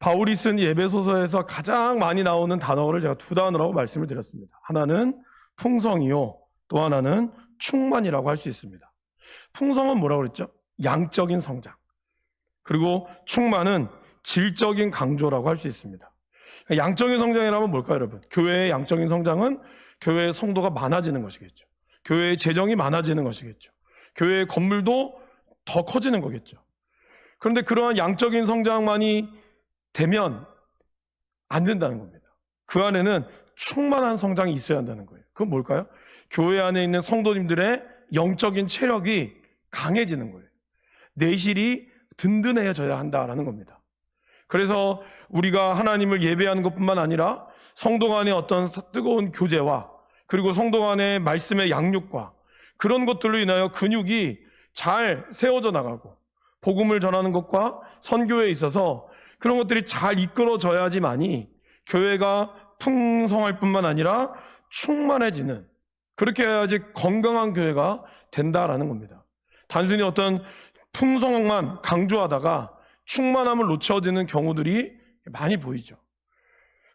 바울이 쓴 에베소서에서 가장 많이 나오는 단어를 제가 두 단어라고 말씀을 드렸습니다. 하나는 풍성이요, 또 하나는 충만이라고 할 수 있습니다. 풍성은 뭐라고 그랬죠? 양적인 성장. 그리고 충만은 질적인 강조라고 할 수 있습니다. 양적인 성장이라면 뭘까요, 여러분? 교회의 양적인 성장은 교회의 성도가 많아지는 것이겠죠. 교회의 재정이 많아지는 것이겠죠. 교회의 건물도 더 커지는 거겠죠. 그런데 그러한 양적인 성장만이 되면 안 된다는 겁니다. 그 안에는 충만한 성장이 있어야 한다는 거예요. 그건 뭘까요? 교회 안에 있는 성도님들의 영적인 체력이 강해지는 거예요. 내실이 든든해져야 한다라는 겁니다. 그래서 우리가 하나님을 예배하는 것뿐만 아니라 성도 간의 어떤 뜨거운 교제와 그리고 성도 간의 말씀의 양육과 그런 것들로 인하여 근육이 잘 세워져 나가고 복음을 전하는 것과 선교에 있어서 그런 것들이 잘 이끌어져야지만이 교회가 풍성할 뿐만 아니라 충만해지는, 그렇게 해야지 건강한 교회가 된다라는 겁니다. 단순히 어떤 풍성만 강조하다가 충만함을 놓쳐지는 경우들이 많이 보이죠.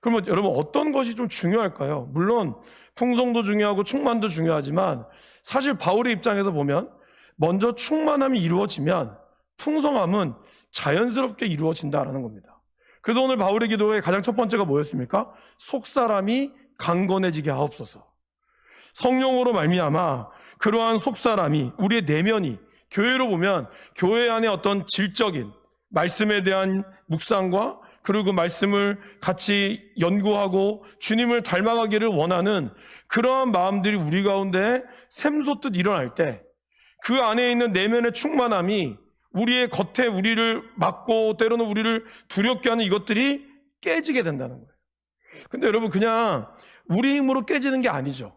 그러면 여러분, 어떤 것이 좀 중요할까요? 물론 풍성도 중요하고 충만도 중요하지만 사실 바울의 입장에서 보면 먼저 충만함이 이루어지면 풍성함은 자연스럽게 이루어진다라는 겁니다. 그래서 오늘 바울의 기도의 가장 첫 번째가 뭐였습니까? 속사람이 강건해지게 하옵소서. 성령으로 말미암아 그러한 속사람이, 우리의 내면이, 교회로 보면 교회 안에 어떤 질적인 말씀에 대한 묵상과 그리고 그 말씀을 같이 연구하고 주님을 닮아가기를 원하는 그러한 마음들이 우리 가운데 샘솟듯 일어날 때 그 안에 있는 내면의 충만함이 우리의 겉에 우리를 막고 때로는 우리를 두렵게 하는 이것들이 깨지게 된다는 거예요. 근데 여러분, 그냥 우리 힘으로 깨지는 게 아니죠.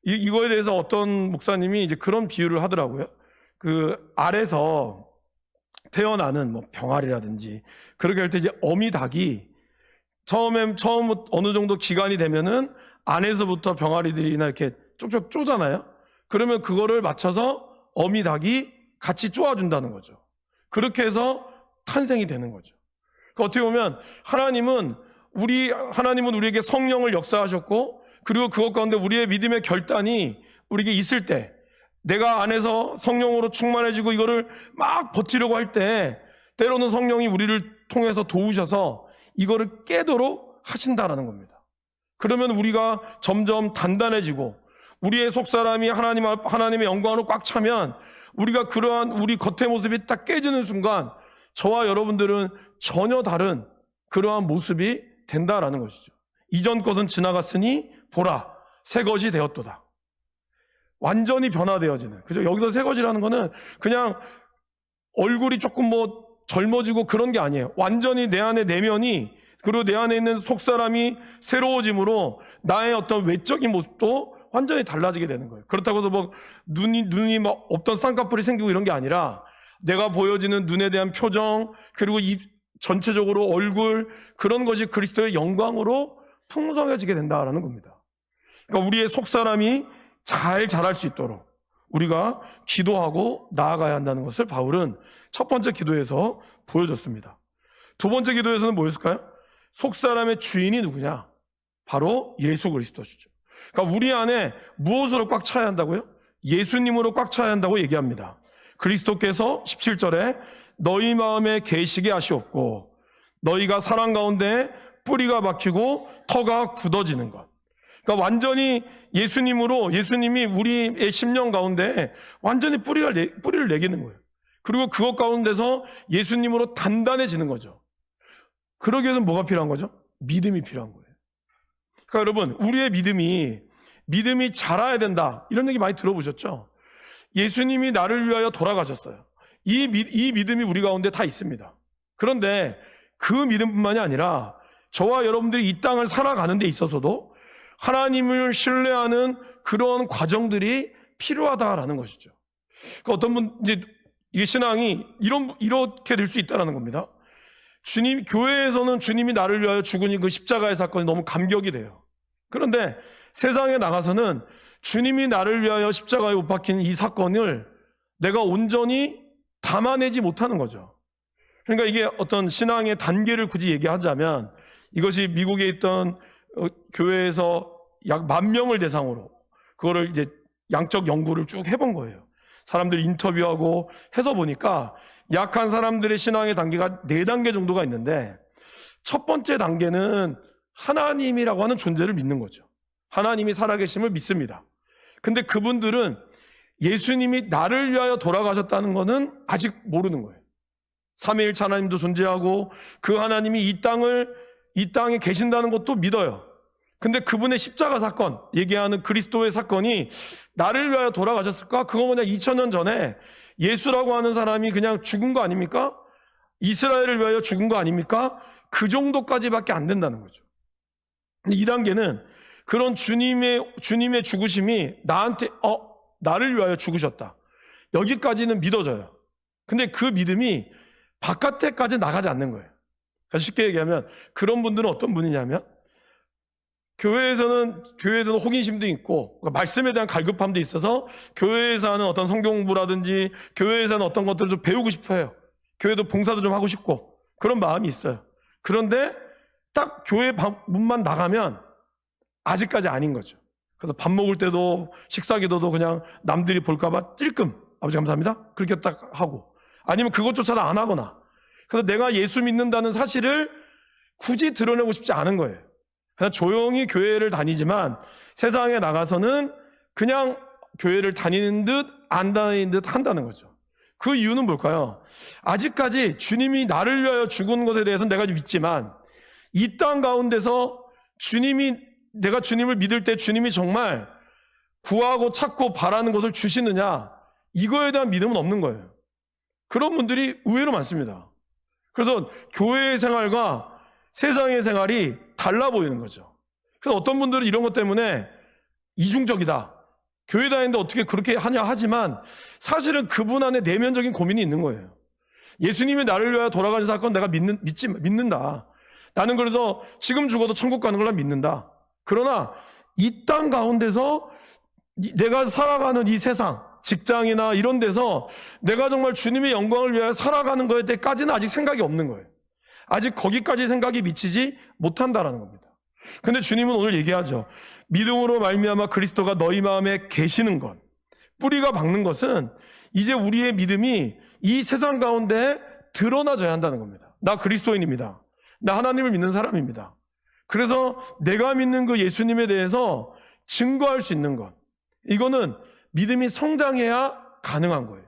이거에 대해서 어떤 목사님이 이제 그런 비유를 하더라고요. 그 알에서 태어나는 뭐 병아리라든지 그렇게 할 때 이제 어미 닭이 처음 어느 정도 기간이 되면은 안에서부터 병아리들이나 이렇게 쪽쪽 쪼잖아요. 그러면 그거를 맞춰서 어미 닭이 같이 쪼아준다는 거죠. 그렇게 해서 탄생이 되는 거죠. 그러니까 어떻게 보면 하나님은 우리에게 성령을 역사하셨고, 그리고 그것 가운데 우리의 믿음의 결단이 우리에게 있을 때, 내가 안에서 성령으로 충만해지고 이거를 막 버티려고 할 때 때로는 성령이 우리를 통해서 도우셔서 이거를 깨도록 하신다라는 겁니다. 그러면 우리가 점점 단단해지고 우리의 속사람이 하나님의 영광으로 꽉 차면 우리가 그러한 우리 겉의 모습이 딱 깨지는 순간 저와 여러분들은 전혀 다른 그러한 모습이 된다라는 것이죠. 이전 것은 지나갔으니 보라, 새 것이 되었도다. 완전히 변화되어지는. 그죠? 여기서 새 것이라는 거는 그냥 얼굴이 조금 뭐 젊어지고 그런 게 아니에요. 완전히 내 안에 내면이, 그리고 내 안에 있는 속사람이 새로워짐으로 나의 어떤 외적인 모습도 완전히 달라지게 되는 거예요. 그렇다고 해서 뭐 눈이 막 없던 쌍꺼풀이 생기고 이런 게 아니라 내가 보여지는 눈에 대한 표정, 그리고 입 전체적으로 얼굴, 그런 것이 그리스도의 영광으로 풍성해지게 된다라는 겁니다. 그러니까 우리의 속사람이 잘 자랄 수 있도록 우리가 기도하고 나아가야 한다는 것을 바울은 첫 번째 기도에서 보여줬습니다. 두 번째 기도에서는 뭐였을까요? 속사람의 주인이 누구냐? 바로 예수 그리스도시죠. 그러니까 우리 안에 무엇으로 꽉 차야 한다고요? 예수님으로 꽉 차야 한다고 얘기합니다. 그리스도께서 17절에 너희 마음에 계시게 하시옵고 너희가 사랑 가운데 뿌리가 박히고 터가 굳어지는 것. 그러니까 완전히 예수님이 우리의 심령 가운데 완전히 뿌리를 내기는 거예요. 그리고 그것 가운데서 예수님으로 단단해지는 거죠. 그러기 위해서는 뭐가 필요한 거죠? 믿음이 필요한 거예요. 그러니까 여러분, 우리의 믿음이 자라야 된다, 이런 얘기 많이 들어보셨죠? 예수님이 나를 위하여 돌아가셨어요. 이 믿음이 우리 가운데 다 있습니다. 그런데 그 믿음뿐만이 아니라 저와 여러분들이 이 땅을 살아가는 데 있어서도 하나님을 신뢰하는 그런 과정들이 필요하다라는 것이죠. 그러니까 어떤 분, 이제 이 신앙이 이렇게 될 수 있다라는 겁니다. 교회에서는 주님이 나를 위하여 죽으니 그 십자가의 사건이 너무 감격이 돼요. 그런데 세상에 나가서는 주님이 나를 위하여 십자가에 못 박힌 이 사건을 내가 온전히 담아내지 못하는 거죠. 그러니까 이게 어떤 신앙의 단계를 굳이 얘기하자면 이것이 미국에 있던 교회에서 약 10,000명을 대상으로 그거를 이제 양적 연구를 쭉 해본 거예요. 사람들 인터뷰하고 해서 보니까 약한 사람들의 신앙의 단계가 4단계 정도가 있는데, 첫 번째 단계는 하나님이라고 하는 존재를 믿는 거죠. 하나님이 살아계심을 믿습니다. 근데 그분들은 예수님이 나를 위하여 돌아가셨다는 것은 아직 모르는 거예요. 삼위일체 하나님도 존재하고 그 하나님이 이 땅에 계신다는 것도 믿어요. 근데 그분의 십자가 사건, 얘기하는 그리스도의 사건이 나를 위하여 돌아가셨을까? 그거 그냥 2000년 전에 예수라고 하는 사람이 그냥 죽은 거 아닙니까? 이스라엘을 위하여 죽은 거 아닙니까? 그 정도까지밖에 안 된다는 거죠. 2단계는 그런 주님의 죽으심이 나를 위하여 죽으셨다, 여기까지는 믿어져요. 근데 그 믿음이 바깥에까지 나가지 않는 거예요. 쉽게 얘기하면 그런 분들은 어떤 분이냐면, 교회에서는 호기심도 있고 말씀에 대한 갈급함도 있어서 교회에서 하는 어떤 성경 공부라든지 교회에서 하는 어떤 것들을 좀 배우고 싶어 해요. 교회도 봉사도 좀 하고 싶고 그런 마음이 있어요. 그런데 딱 교회 문만 나가면 아직까지 아닌 거죠. 그래서 밥 먹을 때도 식사 기도도 그냥 남들이 볼까봐 찔끔 아버지 감사합니다 그렇게 딱 하고, 아니면 그것조차도 안 하거나, 그래서 내가 예수 믿는다는 사실을 굳이 드러내고 싶지 않은 거예요. 그냥 조용히 교회를 다니지만 세상에 나가서는 그냥 교회를 다니는 듯 안 다니는 듯 한다는 거죠. 그 이유는 뭘까요? 아직까지 주님이 나를 위하여 죽은 것에 대해서는 내가 믿지만 이 땅 가운데서 내가 주님을 믿을 때 주님이 정말 구하고 찾고 바라는 것을 주시느냐, 이거에 대한 믿음은 없는 거예요. 그런 분들이 의외로 많습니다. 그래서 교회의 생활과 세상의 생활이 달라 보이는 거죠. 그래서 어떤 분들은 이런 것 때문에 이중적이다, 교회 다니는데 어떻게 그렇게 하냐 하지만 사실은 그분 안에 내면적인 고민이 있는 거예요. 예수님이 나를 위하여 돌아가신 사건 내가 믿는다. 나는 그래서 지금 죽어도 천국 가는 걸 믿는다. 그러나 이 땅 가운데서 내가 살아가는 이 세상, 직장이나 이런 데서 내가 정말 주님의 영광을 위하여 살아가는 거에 대해까지는 아직 생각이 없는 거예요. 아직 거기까지 생각이 미치지 못한다라는 겁니다. 근데 주님은 오늘 얘기하죠. 믿음으로 말미암아 그리스도가 너희 마음에 계시는 것, 뿌리가 박는 것은 이제 우리의 믿음이 이 세상 가운데 드러나져야 한다는 겁니다. 나 그리스도인입니다. 나 하나님을 믿는 사람입니다. 그래서 내가 믿는 그 예수님에 대해서 증거할 수 있는 것, 이거는 믿음이 성장해야 가능한 거예요.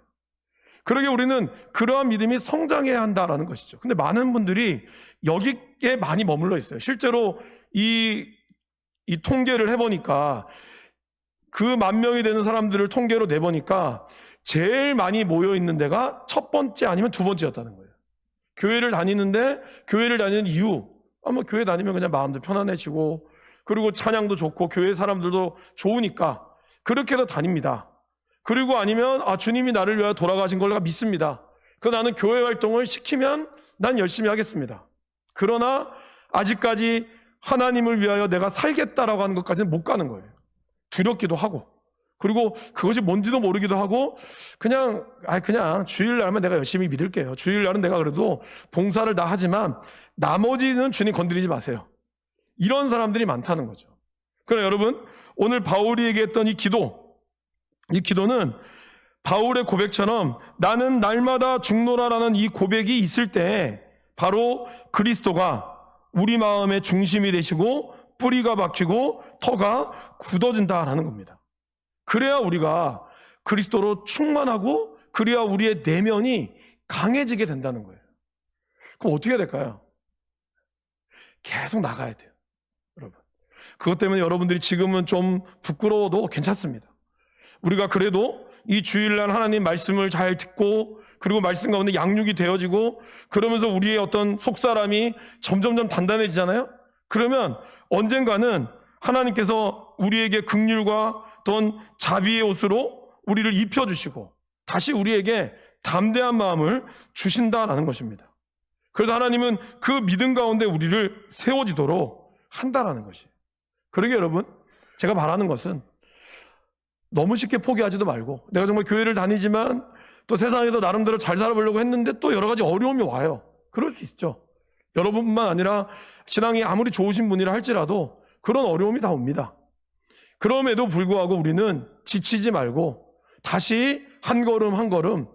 그러게 우리는 그러한 믿음이 성장해야 한다라는 것이죠. 근데 많은 분들이 여기에 많이 머물러 있어요. 실제로 이 통계를 해보니까 그 10,000명이 되는 사람들을 통계로 내보니까 제일 많이 모여 있는 데가 첫 번째 아니면 두 번째였다는 거예요. 교회를 다니는 이유, 교회 다니면 그냥 마음도 편안해지고 그리고 찬양도 좋고 교회 사람들도 좋으니까 그렇게 해서 다닙니다. 그리고 아니면 주님이 나를 위하여 돌아가신 걸 내가 믿습니다. 그래서 나는 교회 활동을 시키면 난 열심히 하겠습니다. 그러나 아직까지 하나님을 위하여 내가 살겠다라고 하는 것까지는 못 가는 거예요. 두렵기도 하고, 그리고 그것이 뭔지도 모르기도 하고 그냥 주일날만 내가 열심히 믿을게요. 주일날은 내가 그래도 봉사를 다 하지만 나머지는 주님 건드리지 마세요. 이런 사람들이 많다는 거죠. 그러나 여러분, 오늘 바울이 얘기했던 이 기도는 바울의 고백처럼 나는 날마다 죽노라라는 이 고백이 있을 때 바로 그리스도가 우리 마음의 중심이 되시고 뿌리가 박히고 터가 굳어진다라는 겁니다. 그래야 우리가 그리스도로 충만하고 그래야 우리의 내면이 강해지게 된다는 거예요. 그럼 어떻게 해야 될까요? 계속 나가야 돼요, 여러분. 그것 때문에 여러분들이 지금은 좀 부끄러워도 괜찮습니다. 우리가 그래도 이 주일날 하나님 말씀을 잘 듣고 그리고 말씀 가운데 양육이 되어지고 그러면서 우리의 어떤 속사람이 점점점 단단해지잖아요. 그러면 언젠가는 하나님께서 우리에게 긍휼과 어떤 자비의 옷으로 우리를 입혀주시고 다시 우리에게 담대한 마음을 주신다라는 것입니다. 그래서 하나님은 그 믿음 가운데 우리를 세워지도록 한다라는 것이에요. 그러게 여러분, 제가 말하는 것은 너무 쉽게 포기하지도 말고, 내가 정말 교회를 다니지만 또 세상에서 나름대로 잘 살아보려고 했는데 또 여러 가지 어려움이 와요. 그럴 수 있죠. 여러분뿐만 아니라 신앙이 아무리 좋으신 분이라 할지라도 그런 어려움이 다 옵니다. 그럼에도 불구하고 우리는 지치지 말고 다시 한 걸음 한 걸음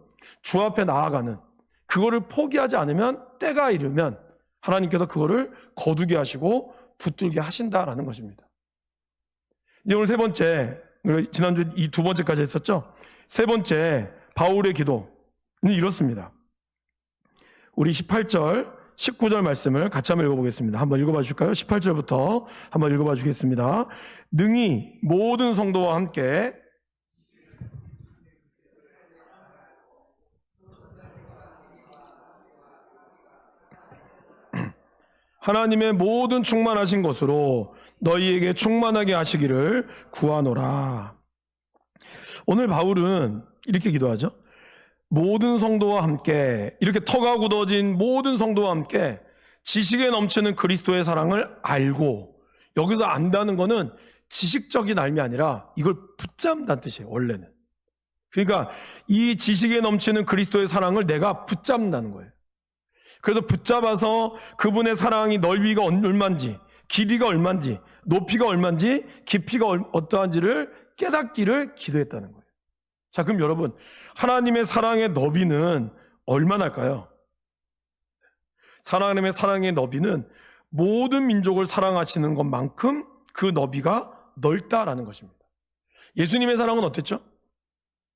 주 앞에 나아가는, 그거를 포기하지 않으면 때가 이르면 하나님께서 그거를 거두게 하시고 붙들게 하신다라는 것입니다. 이제 오늘 세 번째, 지난주 이 두 번째까지 했었죠. 세 번째, 바울의 기도는 이렇습니다. 우리 18절, 19절 말씀을 같이 한번 읽어보겠습니다. 한번 읽어봐 주실까요? 18절부터 한번 읽어봐 주겠습니다. 능히 모든 성도와 함께 하나님의 모든 충만하신 것으로 너희에게 충만하게 하시기를 구하노라. 오늘 바울은 이렇게 기도하죠. 모든 성도와 함께, 이렇게 터가 굳어진 모든 성도와 함께 지식에 넘치는 그리스도의 사랑을 알고, 여기서 안다는 거는 지식적인 알미 아니라 이걸 붙잡는다는 뜻이에요, 원래는. 그러니까 이 지식에 넘치는 그리스도의 사랑을 내가 붙잡는다는 거예요. 그래서 붙잡아서 그분의 사랑이 넓이가 얼마인지, 길이가 얼마인지, 높이가 얼마인지, 깊이가 어떠한지를 깨닫기를 기도했다는 거예요. 자, 그럼 여러분, 하나님의 사랑의 너비는 얼마나일까요? 하나님의 사랑의 너비는 모든 민족을 사랑하시는 것만큼 그 너비가 넓다라는 것입니다. 예수님의 사랑은 어땠죠?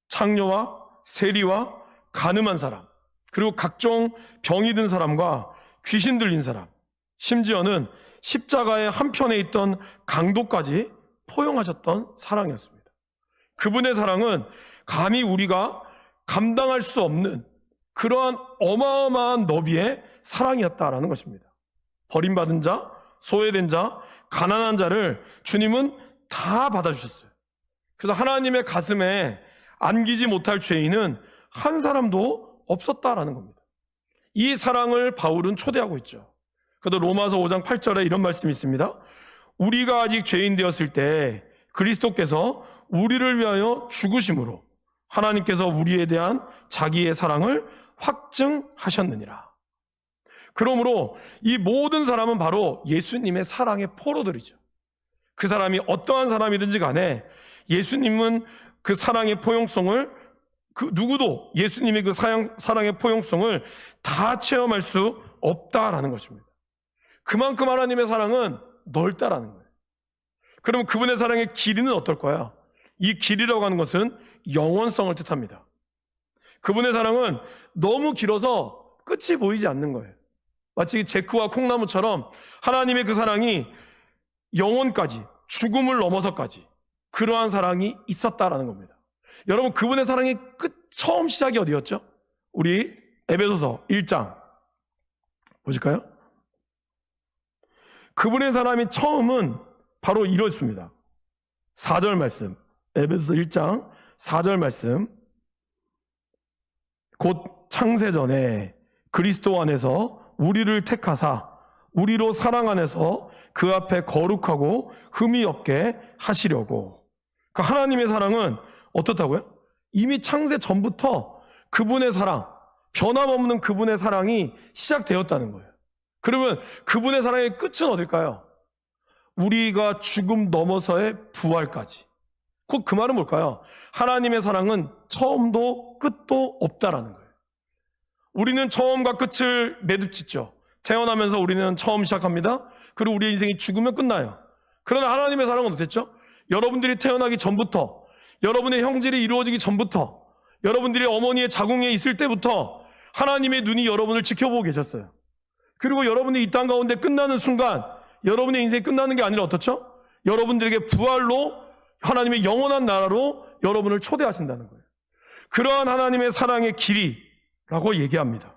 창녀와 세리와 가늠한 사람, 그리고 각종 병이 든 사람과 귀신 들린 사람, 심지어는 십자가의 한편에 있던 강도까지 포용하셨던 사랑이었습니다. 그분의 사랑은 감히 우리가 감당할 수 없는 그러한 어마어마한 너비의 사랑이었다라는 것입니다. 버림받은 자, 소외된 자, 가난한 자를 주님은 다 받아주셨어요. 그래서 하나님의 가슴에 안기지 못할 죄인은 한 사람도 없었다라는 겁니다. 이 사랑을 바울은 초대하고 있죠. 그래도 로마서 5장 8절에 이런 말씀이 있습니다. 우리가 아직 죄인 되었을 때 그리스도께서 우리를 위하여 죽으심으로 하나님께서 우리에 대한 자기의 사랑을 확증하셨느니라. 그러므로 이 모든 사람은 바로 예수님의 사랑의 포로들이죠. 그 사람이 어떠한 사람이든지 간에 예수님은 그 사랑의 포용성을, 그 누구도 예수님의 그 사랑의 포용성을 다 체험할 수 없다라는 것입니다. 그만큼 하나님의 사랑은 넓다라는 거예요. 그러면 그분의 사랑의 길이는 어떨 거야? 이 길이라고 하는 것은 영원성을 뜻합니다. 그분의 사랑은 너무 길어서 끝이 보이지 않는 거예요. 마치 제크와 콩나무처럼 하나님의 그 사랑이 영원까지, 죽음을 넘어서까지 그러한 사랑이 있었다라는 겁니다. 여러분, 그분의 사랑의 처음 시작이 어디였죠? 우리 에베소서 1장 보실까요? 그분의 사랑의 처음은 바로 이렇습니다. 4절 말씀, 에베소서 1장 4절 말씀. 곧 창세전에 그리스도 안에서 우리를 택하사 우리로 사랑 안에서 그 앞에 거룩하고 흠이 없게 하시려고. 그러니까 하나님의 사랑은 어떻다고요? 이미 창세 전부터 그분의 사랑, 변함없는 그분의 사랑이 시작되었다는 거예요. 그러면 그분의 사랑의 끝은 어딜까요? 우리가 죽음 넘어서의 부활까지. 곧 그 말은 뭘까요? 하나님의 사랑은 처음도 끝도 없다라는 거예요. 우리는 처음과 끝을 매듭짓죠. 태어나면서 우리는 처음 시작합니다. 그리고 우리의 인생이 죽으면 끝나요. 그러나 하나님의 사랑은 어땠죠? 여러분들이 태어나기 전부터, 여러분의 형질이 이루어지기 전부터, 여러분들이 어머니의 자궁에 있을 때부터 하나님의 눈이 여러분을 지켜보고 계셨어요. 그리고 여러분이 이 땅 가운데 끝나는 순간 여러분의 인생이 끝나는 게 아니라 어떻죠? 여러분들에게 부활로 하나님의 영원한 나라로 여러분을 초대하신다는 거예요. 그러한 하나님의 사랑의 길이라고 얘기합니다.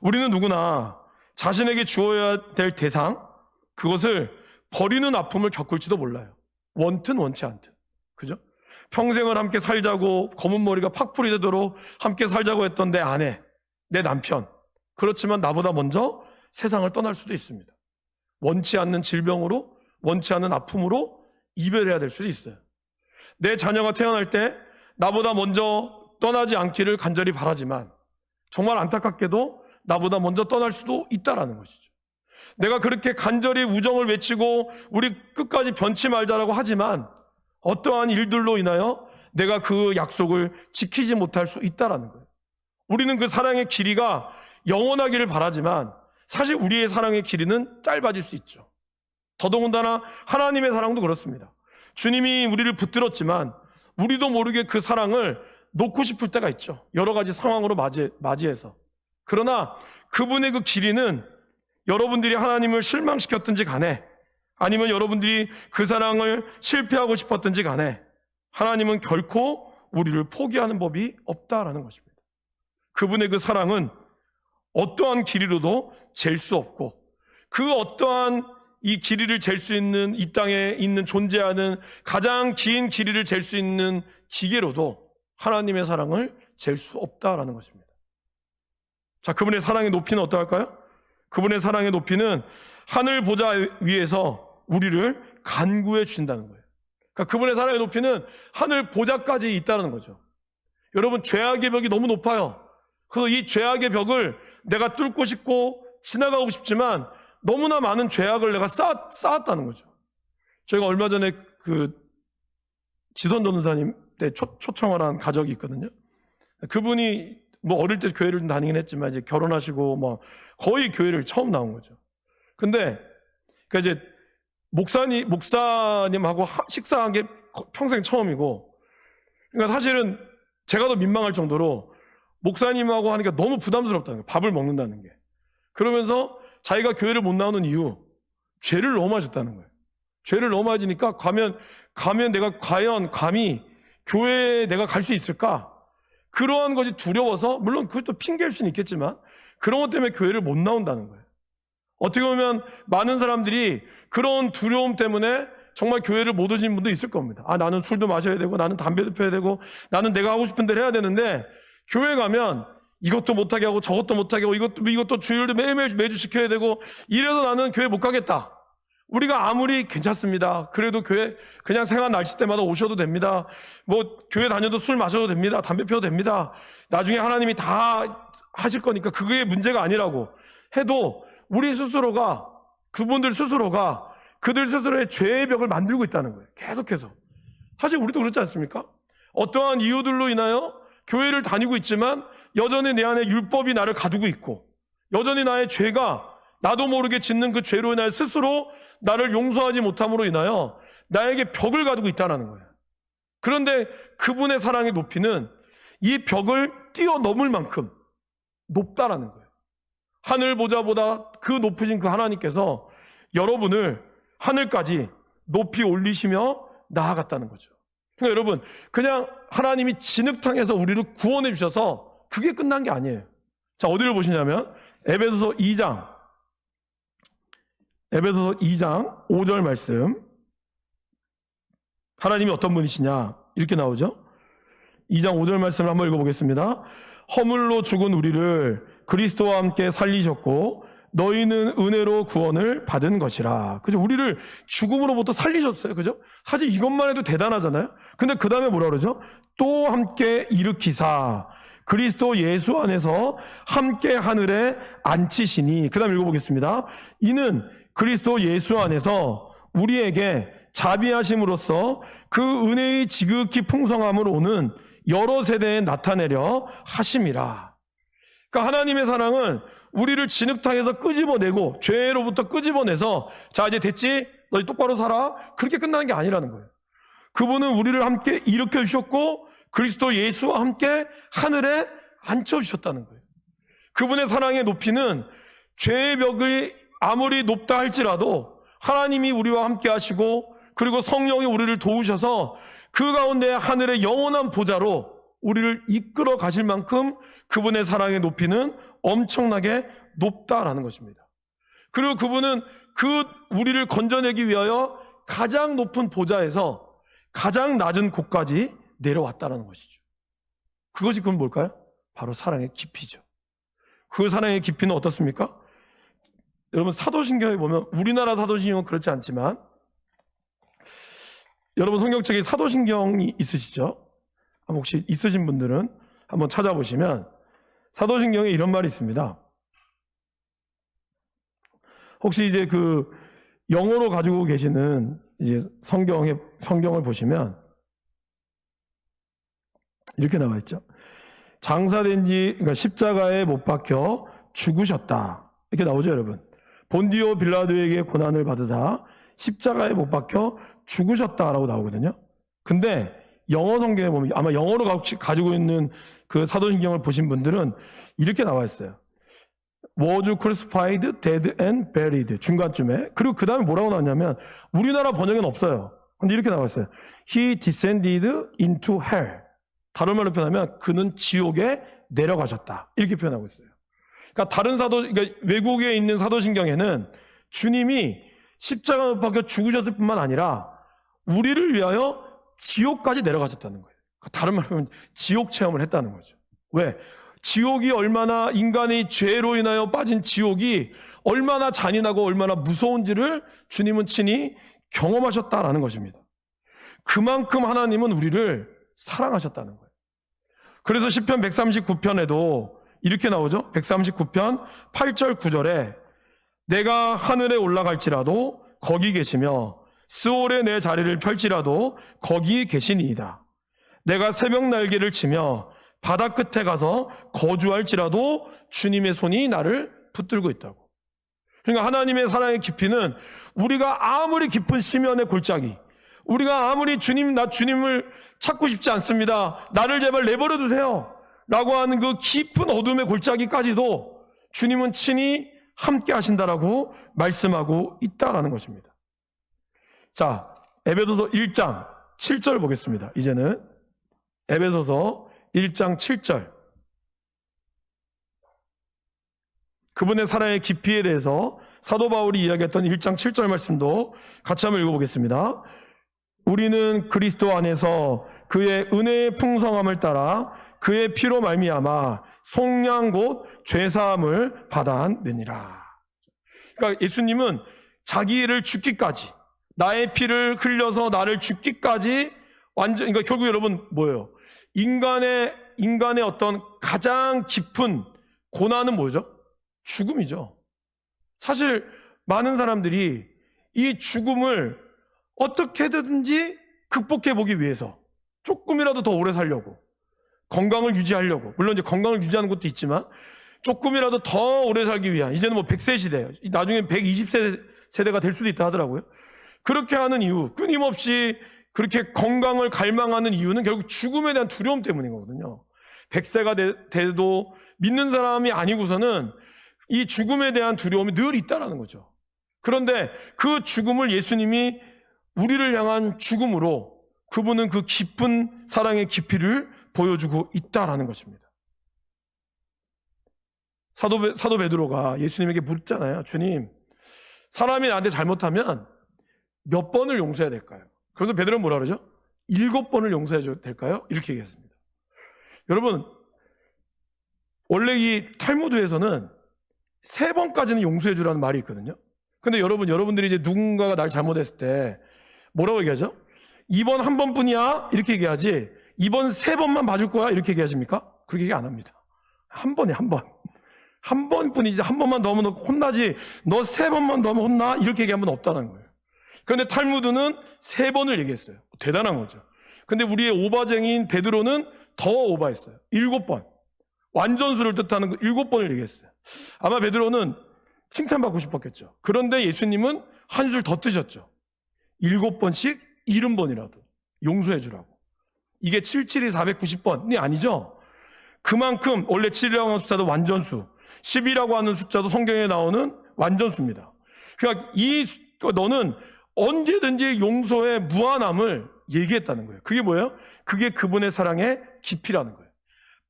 우리는 누구나 자신에게 주어야 될 대상, 그것을 버리는 아픔을 겪을지도 몰라요. 원튼 원치 않든. 그죠? 평생을 함께 살자고 검은 머리가 팍풀이 되도록 함께 살자고 했던 내 아내, 내 남편, 그렇지만 나보다 먼저 세상을 떠날 수도 있습니다. 원치 않는 질병으로, 원치 않는 아픔으로 이별해야 될 수도 있어요. 내 자녀가 태어날 때 나보다 먼저 떠나지 않기를 간절히 바라지만 정말 안타깝게도 나보다 먼저 떠날 수도 있다라는 것이죠. 내가 그렇게 간절히 우정을 외치고 우리 끝까지 변치 말자라고 하지만 어떠한 일들로 인하여 내가 그 약속을 지키지 못할 수 있다라는 거예요. 우리는 그 사랑의 길이가 영원하기를 바라지만 사실 우리의 사랑의 길이는 짧아질 수 있죠. 더더군다나 하나님의 사랑도 그렇습니다. 주님이 우리를 붙들었지만 우리도 모르게 그 사랑을 놓고 싶을 때가 있죠. 여러 가지 상황으로 맞이해서. 그러나 그분의 그 길이는 여러분들이 하나님을 실망시켰든지 간에 아니면 여러분들이 그 사랑을 실패하고 싶었든지 간에 하나님은 결코 우리를 포기하는 법이 없다라는 것입니다. 그분의 그 사랑은 어떠한 길이로도 잴 수 없고 그 어떠한 이 길이를 잴 수 있는 이 땅에 있는 존재하는 가장 긴 길이를 잴 수 있는 기계로도 하나님의 사랑을 잴 수 없다라는 것입니다. 자, 그분의 사랑의 높이는 어떠할까요? 그분의 사랑의 높이는 하늘 보좌 위에서 우리를 간구해 주신다는 거예요. 그러니까 그분의 사랑의 높이는 하늘 보좌까지 있다는 거죠. 여러분, 죄악의 벽이 너무 높아요. 그래서 이 죄악의 벽을 내가 뚫고 싶고 지나가고 싶지만 너무나 많은 죄악을 내가 쌓았다는 거죠. 저희가 얼마 전에 그 지선 전도사님 때 초청을 한 가족이 있거든요. 그분이 뭐 어릴 때 교회를 다니긴 했지만 이제 결혼하시고 뭐 거의 교회를 처음 나온 거죠. 근데 그 이제 목사님하고 식사한 게 평생 처음이고, 그러니까 사실은 제가 더 민망할 정도로 목사님하고 하니까 너무 부담스럽다는 거예요. 밥을 먹는다는 게. 그러면서 자기가 교회를 못 나오는 이유, 죄를 너무 많이 졌다는 거예요. 죄를 너무 많이 지니까 가면 내가 과연 감히 교회에 내가 갈 수 있을까? 그러한 것이 두려워서, 물론 그것도 핑계일 수는 있겠지만 그런 것 때문에 교회를 못 나온다는 거예요. 어떻게 보면 많은 사람들이 그런 두려움 때문에 정말 교회를 못 오시는 분도 있을 겁니다. 아, 나는 술도 마셔야 되고 나는 담배도 피워야 되고 나는 내가 하고 싶은 대로 해야 되는데 교회 가면 이것도 못하게 하고 저것도 못하게 하고 이것도 주일도 매주 지켜야 되고 이래서 나는 교회 못 가겠다. 우리가 아무리 괜찮습니다. 그래도 교회 그냥 생활 날씨 때마다 오셔도 됩니다. 뭐 교회 다녀도 술 마셔도 됩니다. 담배 피워도 됩니다. 나중에 하나님이 다 하실 거니까 그게 문제가 아니라고 해도 우리 스스로가, 그분들 스스로가 그들 스스로의 죄의 벽을 만들고 있다는 거예요. 계속해서. 사실 우리도 그렇지 않습니까? 어떠한 이유들로 인하여 교회를 다니고 있지만 여전히 내 안에 율법이 나를 가두고 있고 여전히 나의 죄가 나도 모르게 짓는 그 죄로 인하여 스스로 나를 용서하지 못함으로 인하여 나에게 벽을 가두고 있다는 거예요. 그런데 그분의 사랑의 높이는 이 벽을 뛰어넘을 만큼 높다라는 거예요. 하늘 보좌보다 그 높으신 그 하나님께서 여러분을 하늘까지 높이 올리시며 나아갔다는 거죠. 그러니까 여러분, 그냥 하나님이 진흙탕에서 우리를 구원해 주셔서 그게 끝난 게 아니에요. 자, 어디를 보시냐면 에베소서 2장 5절 말씀. 하나님이 어떤 분이시냐 이렇게 나오죠. 2장 5절 말씀을 한번 읽어보겠습니다. 허물로 죽은 우리를 그리스도와 함께 살리셨고 너희는 은혜로 구원을 받은 것이라. 그죠? 우리를 죽음으로부터 살리셨어요. 그죠? 사실 이것만 해도 대단하잖아요. 근데 그 다음에 뭐라 그러죠? 또 함께 일으키사 그리스도 예수 안에서 함께 하늘에 앉히시니. 그 다음 읽어보겠습니다. 이는 그리스도 예수 안에서 우리에게 자비하심으로써 그 은혜의 지극히 풍성함으로 오는 여러 세대에 나타내려 하심이라. 그러니까 하나님의 사랑은 우리를 진흙탕에서 끄집어내고 죄로부터 끄집어내서 자 이제 됐지? 너 똑바로 살아? 그렇게 끝나는 게 아니라는 거예요. 그분은 우리를 함께 일으켜 주셨고 그리스도 예수와 함께 하늘에 앉혀주셨다는 거예요. 그분의 사랑의 높이는 죄의 벽이 아무리 높다 할지라도 하나님이 우리와 함께 하시고 그리고 성령이 우리를 도우셔서 그 가운데 하늘의 영원한 보좌로 우리를 이끌어 가실 만큼 그분의 사랑의 높이는 엄청나게 높다라는 것입니다. 그리고 그분은 그 우리를 건져내기 위하여 가장 높은 보좌에서 가장 낮은 곳까지 내려왔다라는 것이죠. 그것이 그건 뭘까요? 바로 사랑의 깊이죠. 그 사랑의 깊이는 어떻습니까? 여러분 사도신경에 보면 우리나라 사도신경은 그렇지 않지만 여러분 성경책에 사도신경이 있으시죠? 혹시 있으신 분들은 한번 찾아보시면 사도신경에 이런 말이 있습니다. 혹시 이제 그 영어로 가지고 계시는 이제 성경을 보시면 이렇게 나와 있죠. 그러니까 십자가에 못 박혀 죽으셨다. 이렇게 나오죠, 여러분. 본디오 빌라도에게 고난을 받으사 십자가에 못 박혀 죽으셨다라고 나오거든요. 근데 영어 성경에 보면 아마 영어로 가지고 있는 그 사도신경을 보신 분들은 이렇게 나와 있어요. Was crucified, dead and buried. 중간쯤에. 그리고 그 다음에 뭐라고 나왔냐면 우리나라 번역에는 없어요. 근데 이렇게 나와 있어요. He descended into hell. 다른 말로 표현하면 그는 지옥에 내려가셨다. 이렇게 표현하고 있어요. 그러니까 그러니까 외국에 있는 사도신경에는 주님이 십자가에 못 박혀 죽으셨을 뿐만 아니라 우리를 위하여 지옥까지 내려가셨다는 거예요. 다른 말로 하면 지옥 체험을 했다는 거죠. 왜? 지옥이 얼마나 인간의 죄로 인하여 빠진 지옥이 얼마나 잔인하고 얼마나 무서운지를 주님은 친히 경험하셨다라는 것입니다. 그만큼 하나님은 우리를 사랑하셨다는 거예요. 그래서 시편 139편에도 이렇게 나오죠. 139편 8절 9절에 내가 하늘에 올라갈지라도 거기 계시며 스올에 내 자리를 펼지라도 거기 계시니이다. 내가 새벽 날개를 치며 바다 끝에 가서 거주할지라도 주님의 손이 나를 붙들고 있다고. 그러니까 하나님의 사랑의 깊이는 우리가 아무리 깊은 심연의 골짜기, 우리가 아무리 나 주님을 찾고 싶지 않습니다, 나를 제발 내버려 두세요 라고 하는 그 깊은 어둠의 골짜기까지도 주님은 친히 함께 하신다라고 말씀하고 있다라는 것입니다. 자, 에베소서 1장 7절 보겠습니다. 이제는 에베소서 1장 7절. 그분의 사랑의 깊이에 대해서 사도 바울이 이야기했던 1장 7절 말씀도 같이 한번 읽어보겠습니다. 우리는 그리스도 안에서 그의 은혜의 풍성함을 따라 그의 피로 말미암아 속량 곧 죄사함을 받았느니라. 그러니까 예수님은 자기를 죽기까지, 나의 피를 흘려서 나를 죽기까지 그러니까 결국 여러분 뭐예요? 인간의 어떤 가장 깊은 고난은 뭐죠? 죽음이죠. 사실 많은 사람들이 이 죽음을 어떻게든지 극복해 보기 위해서 조금이라도 더 오래 살려고, 건강을 유지하려고, 물론 이제 건강을 유지하는 것도 있지만 조금이라도 더 오래 살기 위한, 이제는 뭐 100세 시대예요. 나중에 120세 세대가 될 수도 있다 하더라고요. 그렇게 하는 이유, 끊임없이 그렇게 건강을 갈망하는 이유는 결국 죽음에 대한 두려움 때문인 거거든요. 100세가 돼도 믿는 사람이 아니고서는 이 죽음에 대한 두려움이 늘 있다라는 거죠. 그런데 그 죽음을 예수님이 우리를 향한 죽음으로 그분은 그 깊은 사랑의 깊이를 보여주고 있다라는 것입니다. 사도 베드로가 예수님에게 묻잖아요. 주님, 사람이 나한테 잘못하면 몇 번을 용서해야 될까요? 그래서 베드로는 뭐라 그러죠? 7번을 용서해줘도 될까요? 이렇게 얘기했습니다. 여러분, 원래 이 탈무드에서는 3번까지는 용서해주라는 말이 있거든요. 근데 여러분들이 이제 누군가가 날 잘못했을 때 뭐라고 얘기하죠? 이번 한 번뿐이야? 이렇게 얘기하지, 이번 3번만 봐줄 거야? 이렇게 얘기하십니까? 그렇게 얘기 안 합니다. 한 번에 한 번. 한 번뿐이지, 한 번만 넘으면 혼나지, 너 3번만 넘으면 혼나? 이렇게 얘기하면 없다는 거예요. 그런데 탈무드는 3번을 얘기했어요. 대단한 거죠. 근데 우리의 오바쟁이인 베드로는 더 오바했어요. 7번. 완전수를 뜻하는 7번을 얘기했어요. 아마 베드로는 칭찬받고 싶었겠죠. 그런데 예수님은 한 줄 더 뜨셨죠. 7번씩 70번이라도 용서해 주라고. 이게 772 490번이 아니죠. 그만큼 원래 7이라고 하는 숫자도 완전수, 10이라고 하는 숫자도 성경에 나오는 완전수입니다. 그러니까 너는 언제든지 용서의 무한함을 얘기했다는 거예요. 그게 뭐예요? 그게 그분의 사랑의 깊이라는 거예요.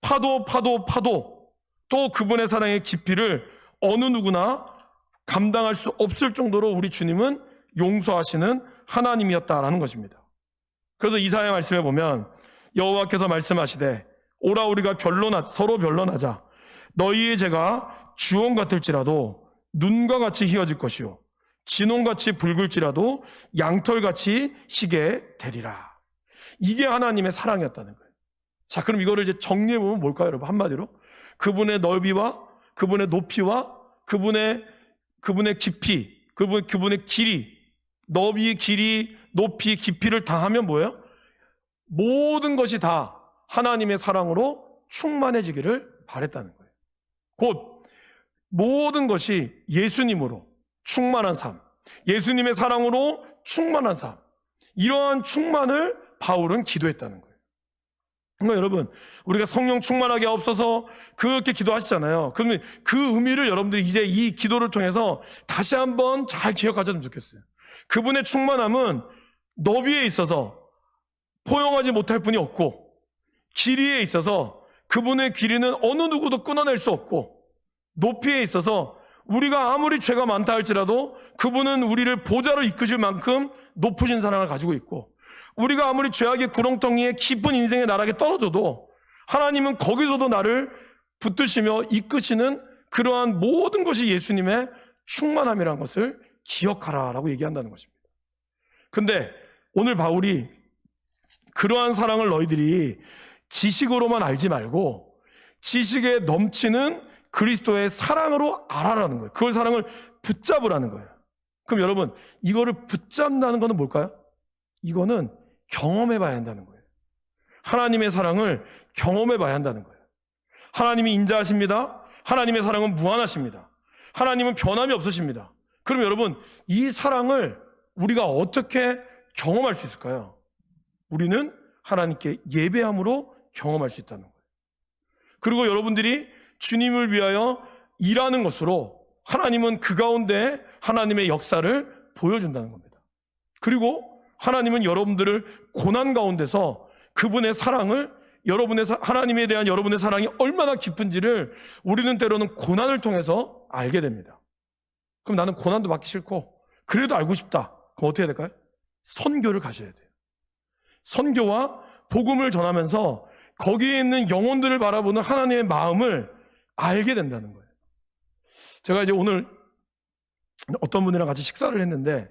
파도 또 그분의 사랑의 깊이를 어느 누구나 감당할 수 없을 정도로 우리 주님은 용서하시는 하나님이었다라는 것입니다. 그래서 이사야 말씀에 보면 여호와께서 말씀하시되 오라 우리가 서로 변론하자. 너희의 죄가 주홍 같을지라도 눈과 같이 희어질 것이요 진홍같이 붉을지라도 양털같이 희게 되리라. 이게 하나님의 사랑이었다는 거예요. 자, 그럼 이거를 이제 정리해보면 뭘까요, 여러분? 한마디로 그분의 넓이와 그분의 높이와 그분의 그분의 깊이, 그분의 길이, 너비, 길이, 높이, 깊이를 다 하면 뭐예요? 모든 것이 다 하나님의 사랑으로 충만해지기를 바랬다는 거예요. 곧 모든 것이 예수님으로 충만한 삶, 예수님의 사랑으로 충만한 삶, 이러한 충만을 바울은 기도했다는 거예요. 그러니까 여러분, 우리가 성령 충만하게 하옵소서 그렇게 기도하시잖아요. 그러면 그 의미를 여러분들이 이제 이 기도를 통해서 다시 한번 잘 기억하셨으면 좋겠어요. 그분의 충만함은 너비에 있어서 포용하지 못할 분이 없고, 길이에 있어서 그분의 길이는 어느 누구도 끊어낼 수 없고, 높이에 있어서 우리가 아무리 죄가 많다 할지라도 그분은 우리를 보좌로 이끄실 만큼 높으신 사랑을 가지고 있고, 우리가 아무리 죄악의 구렁텅이에 깊은 인생의 나락에 떨어져도 하나님은 거기서도 나를 붙드시며 이끄시는 그러한 모든 것이 예수님의 충만함이라는 것을 기억하라라고 얘기한다는 것입니다. 근데 오늘 바울이 그러한 사랑을 너희들이 지식으로만 알지 말고 지식에 넘치는 그리스도의 사랑으로 알아라는 거예요. 그걸 사랑을 붙잡으라는 거예요. 그럼 여러분, 이거를 붙잡는다는 것은 뭘까요? 이거는 경험해 봐야 한다는 거예요. 하나님의 사랑을 경험해 봐야 한다는 거예요. 하나님이 인자하십니다. 하나님의 사랑은 무한하십니다. 하나님은 변함이 없으십니다. 그럼 여러분, 이 사랑을 우리가 어떻게 경험할 수 있을까요? 우리는 하나님께 예배함으로 경험할 수 있다는 거예요. 그리고 여러분들이 주님을 위하여 일하는 것으로 하나님은 그 가운데 하나님의 역사를 보여준다는 겁니다. 그리고 하나님은 여러분들을 고난 가운데서 그분의 사랑을, 하나님에 대한 여러분의 사랑이 얼마나 깊은지를 우리는 때로는 고난을 통해서 알게 됩니다. 그럼 나는 고난도 받기 싫고 그래도 알고 싶다. 그럼 어떻게 해야 될까요? 선교를 가셔야 돼요. 선교와 복음을 전하면서 거기에 있는 영혼들을 바라보는 하나님의 마음을 알게 된다는 거예요. 제가 이제 오늘 어떤 분이랑 같이 식사를 했는데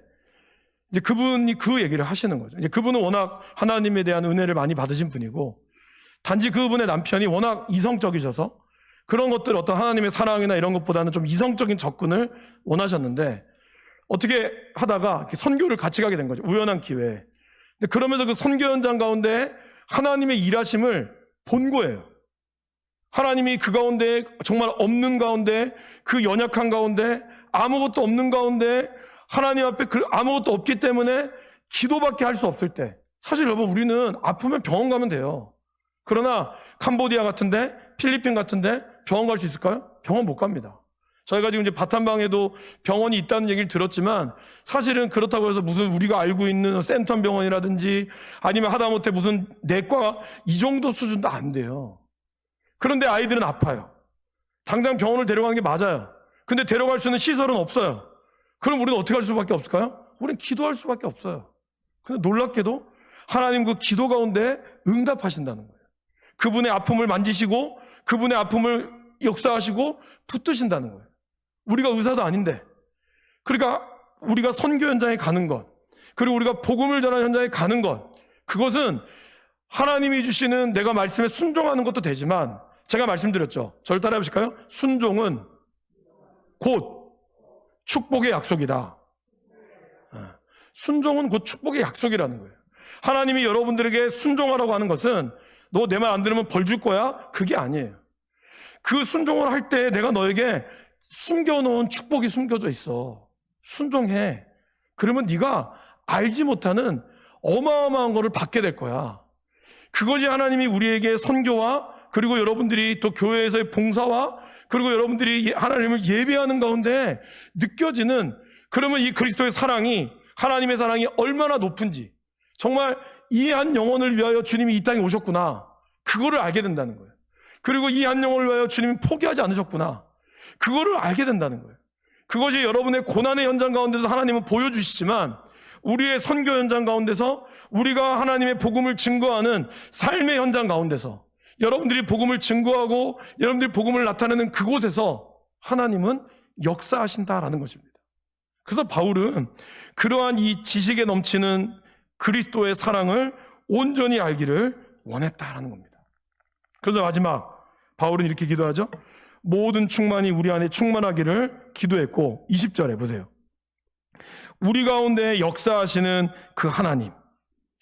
이제 그분이 그 얘기를 하시는 거죠. 이제 그분은 워낙 하나님에 대한 은혜를 많이 받으신 분이고, 단지 그분의 남편이 워낙 이성적이셔서 그런 것들, 어떤 하나님의 사랑이나 이런 것보다는 좀 이성적인 접근을 원하셨는데, 어떻게 하다가 이렇게 선교를 같이 가게 된 거죠. 우연한 기회에. 근데 그러면서 그 선교 현장 가운데 하나님의 일하심을 본 거예요. 하나님이 그 가운데, 정말 없는 가운데, 그 연약한 가운데, 아무것도 없는 가운데, 하나님 앞에 아무것도 없기 때문에 기도밖에 할 수 없을 때, 사실 여러분, 우리는 아프면 병원 가면 돼요. 그러나 캄보디아 같은데, 필리핀 같은데 병원 갈 수 있을까요? 병원 못 갑니다. 저희가 지금 이제 바탄방에도 병원이 있다는 얘기를 들었지만, 사실은 그렇다고 해서 무슨 우리가 알고 있는 센텀 병원이라든지 아니면 하다못해 무슨 내과 이 정도 수준도 안 돼요. 그런데 아이들은 아파요. 당장 병원을 데려가는 게 맞아요. 근데 데려갈 수 있는 시설은 없어요. 그럼 우리는 어떻게 할 수밖에 없을까요? 우리는 기도할 수밖에 없어요. 근데 놀랍게도 하나님 그 기도 가운데 응답하신다는 거예요. 그분의 아픔을 만지시고 그분의 아픔을 역사하시고 붙드신다는 거예요. 우리가 의사도 아닌데. 그러니까 우리가 선교 현장에 가는 것, 그리고 우리가 복음을 전하는 현장에 가는 것, 그것은 하나님이 주시는, 내가 말씀에 순종하는 것도 되지만, 제가 말씀드렸죠. 저를 따라해 보실까요? 순종은 곧 축복의 약속이다. 순종은 곧 축복의 약속이라는 거예요. 하나님이 여러분들에게 순종하라고 하는 것은 너 내 말 안 들으면 벌 줄 거야? 그게 아니에요. 그 순종을 할 때 내가 너에게 숨겨놓은 축복이 숨겨져 있어. 순종해. 그러면 네가 알지 못하는 어마어마한 거를 받게 될 거야. 그것이 하나님이 우리에게 선교와, 그리고 여러분들이 또 교회에서의 봉사와, 그리고 여러분들이 하나님을 예배하는 가운데 느껴지는, 그러면 이 그리스도의 사랑이, 하나님의 사랑이 얼마나 높은지, 정말 이 한 영혼을 위하여 주님이 이 땅에 오셨구나, 그거를 알게 된다는 거예요. 그리고 이 한 영혼을 위하여 주님이 포기하지 않으셨구나, 그거를 알게 된다는 거예요. 그것이 여러분의 고난의 현장 가운데서 하나님은 보여주시지만, 우리의 선교 현장 가운데서, 우리가 하나님의 복음을 증거하는 삶의 현장 가운데서, 여러분들이 복음을 증거하고 여러분들이 복음을 나타내는 그곳에서 하나님은 역사하신다라는 것입니다. 그래서 바울은 그러한 이 지식에 넘치는 그리스도의 사랑을 온전히 알기를 원했다라는 겁니다. 그래서 마지막 바울은 이렇게 기도하죠. 모든 충만이 우리 안에 충만하기를 기도했고 20절에 보세요. 우리 가운데 역사하시는 그 하나님,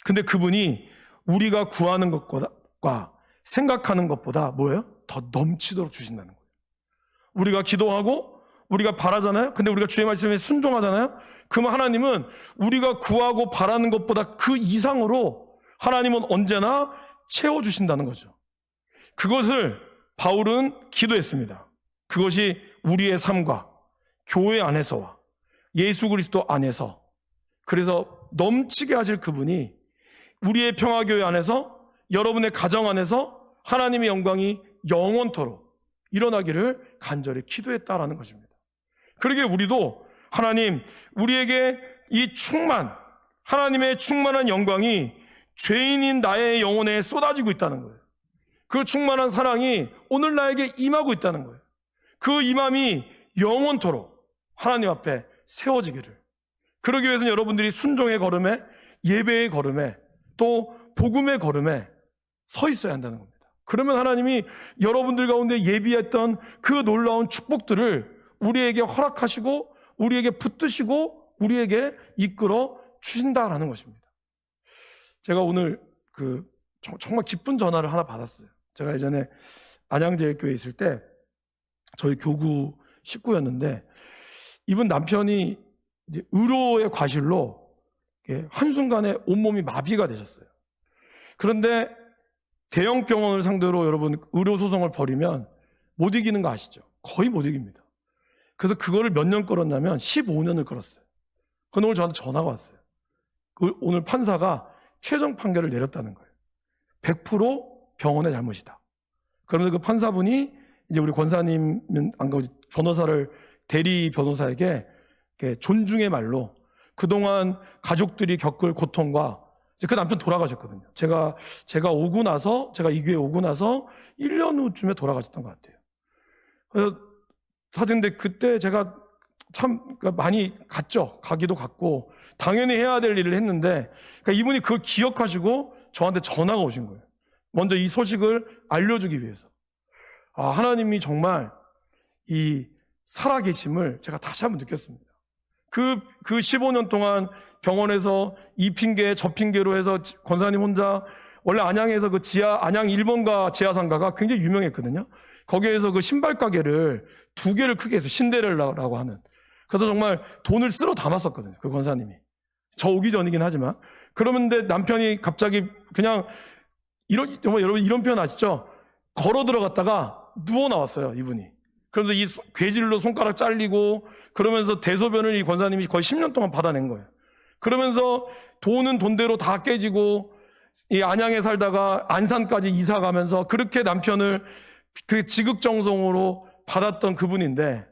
근데 그분이 우리가 구하는 것과 생각하는 것보다 뭐예요? 더 넘치도록 주신다는 거예요. 우리가 기도하고 우리가 바라잖아요. 근데 우리가 주의 말씀에 순종하잖아요. 그러면 하나님은 우리가 구하고 바라는 것보다 그 이상으로 하나님은 언제나 채워주신다는 거죠. 그것을 바울은 기도했습니다. 그것이 우리의 삶과 교회 안에서와 예수 그리스도 안에서, 그래서 넘치게 하실 그분이 우리의 평화교회 안에서, 여러분의 가정 안에서 하나님의 영광이 영원토록 일어나기를 간절히 기도했다라는 것입니다. 그러기에 우리도 하나님, 우리에게 이 하나님의 충만한 영광이 죄인인 나의 영혼에 쏟아지고 있다는 거예요. 그 충만한 사랑이 오늘 나에게 임하고 있다는 거예요. 그 임함이 영원토록 하나님 앞에 세워지기를. 그러기 위해서는 여러분들이 순종의 걸음에, 예배의 걸음에, 또 복음의 걸음에 서 있어야 한다는 겁니다. 그러면 하나님이 여러분들 가운데 예비했던 그 놀라운 축복들을 우리에게 허락하시고 우리에게 붙드시고 우리에게 이끌어 주신다라는 것입니다. 제가 오늘 정말 기쁜 전화를 하나 받았어요. 제가 예전에 안양제일교회에 있을 때 저희 교구 식구였는데, 이분 남편이 이제 의료의 과실로 한순간에 온몸이 마비가 되셨어요. 그런데 대형 병원을 상대로 여러분 의료소송을 벌이면 못 이기는 거 아시죠? 거의 못 이깁니다. 그래서 그거를 몇 년 끌었냐면 15년을 끌었어요. 그런데 오늘 저한테 전화가 왔어요. 오늘 판사가 최종 판결을 내렸다는 거예요. 100% 병원의 잘못이다. 그러면서 그 판사분이 이제 우리 권사님은 안 가고 변호사를, 대리 변호사에게 존중의 말로 그동안 가족들이 겪을 고통과, 그 남편 돌아가셨거든요. 제가 오고 나서, 제가 이 교회에 오고 나서 1년 후쯤에 돌아가셨던 것 같아요. 그래서 사진인데 그때 제가 참 많이 갔죠. 가기도 갔고 당연히 해야 될 일을 했는데, 그러니까 이분이 그걸 기억하시고 저한테 전화가 오신 거예요. 먼저 이 소식을 알려주기 위해서. 하나님이 정말 이 살아계심을 제가 다시 한번 느꼈습니다. 그 15년 동안 병원에서 이 핑계 저 핑계로 해서 권사님 혼자, 원래 안양에서 안양 1번가 지하상가가 굉장히 유명했거든요. 거기에서 그 신발 가게를 2개를 크게 해서 신데렐라라고 하는, 그래서 정말 돈을 쓸어 담았었거든요. 그 권사님이. 저 오기 전이긴 하지만. 그러는데 남편이 갑자기 그냥 정말 여러분 이런 표현 아시죠? 걸어 들어갔다가 누워 나왔어요, 이분이. 그러면서 이 괴질로 손가락 잘리고, 그러면서 대소변을 이 권사님이 거의 10년 동안 받아낸 거예요. 그러면서 돈은 돈대로 다 깨지고, 이 안양에 살다가 안산까지 이사 가면서 그렇게 남편을 그 지극정성으로 받았던 그분인데,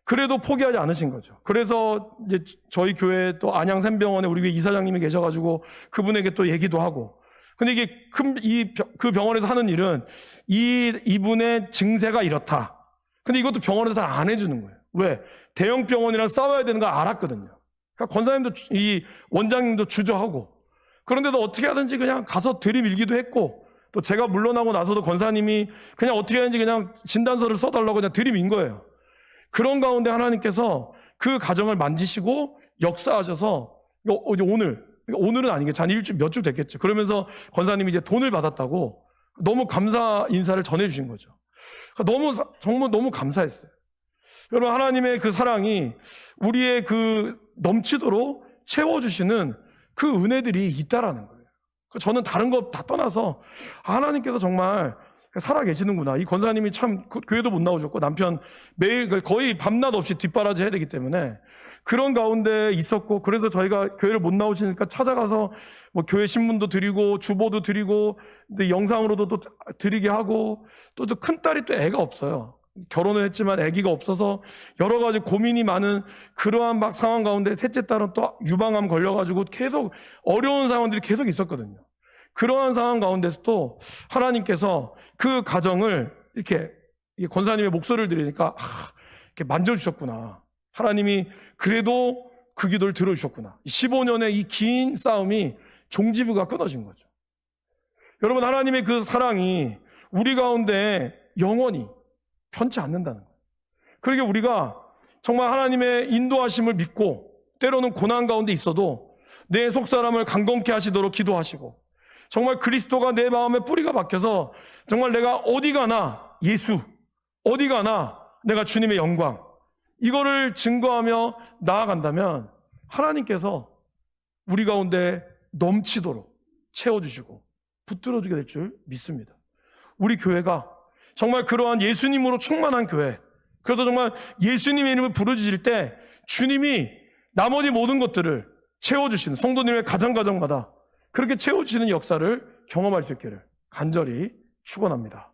그래도 포기하지 않으신 거죠. 그래서 이제 저희 교회 또 안양 샘병원에 우리 이사장님이 계셔가지고 그분에게 또 얘기도 하고. 근데 이게 그 병원에서 하는 일은 이분의 증세가 이렇다. 근데 이것도 병원에서 잘 안 해주는 거예요. 왜? 대형 병원이랑 싸워야 되는 걸 알았거든요. 그러니까 권사님도, 이 원장님도 주저하고. 그런데도 어떻게 하든지 그냥 가서 들이밀기도 했고, 또 제가 물러나고 나서도 권사님이 그냥 어떻게 하는지 그냥 진단서를 써달라고 그냥 들이민 거예요. 그런 가운데 하나님께서 그 가정을 만지시고 역사하셔서, 오늘은 아니겠죠. 한 일주일, 몇 주 됐겠죠. 그러면서 권사님이 이제 돈을 받았다고 너무 감사 인사를 전해주신 거죠. 정말 너무 감사했어요. 여러분, 하나님의 그 사랑이 우리의 그 넘치도록 채워주시는 그 은혜들이 있다라는 거예요. 저는 다른 거 다 떠나서 하나님께서 정말 살아계시는구나. 이 권사님이 참 교회도 못 나오셨고, 남편 매일 거의 밤낮 없이 뒷바라지 해야 되기 때문에 그런 가운데 있었고, 그래서 저희가 교회를 못 나오시니까 찾아가서 뭐 교회 신문도 드리고 주보도 드리고, 영상으로도 또 드리게 하고, 또 큰딸이 또 애가 없어요. 결혼을 했지만 아기가 없어서 여러 가지 고민이 많은 그러한 막 상황 가운데, 셋째 딸은 또 유방암 걸려가지고 계속 어려운 상황들이 계속 있었거든요. 그러한 상황 가운데서도 하나님께서 그 가정을 이렇게 권사님의 목소리를 들으니까 이렇게 만져주셨구나. 하나님이 그래도 그 기도를 들어주셨구나. 15년의 이 긴 싸움이 종지부가 끊어진 거죠. 여러분, 하나님의 그 사랑이 우리 가운데 영원히 편치 않는다는 거예요. 그러게 우리가 정말 하나님의 인도하심을 믿고 때로는 고난 가운데 있어도 내 속사람을 강건케 하시도록 기도하시고 정말 그리스도가 내 마음에 뿌리가 박혀서 정말 내가 어디 가나 예수, 어디 가나 내가 주님의 영광, 이거를 증거하며 나아간다면 하나님께서 우리 가운데 넘치도록 채워주시고 붙들어주게 될 줄 믿습니다. 우리 교회가 정말 그러한 예수님으로 충만한 교회, 그래서 정말 예수님의 이름을 부르짖을 때 주님이 나머지 모든 것들을 채워주시는, 성도님의 가정가정마다 그렇게 채워주시는 역사를 경험할 수 있기를 간절히 축원합니다.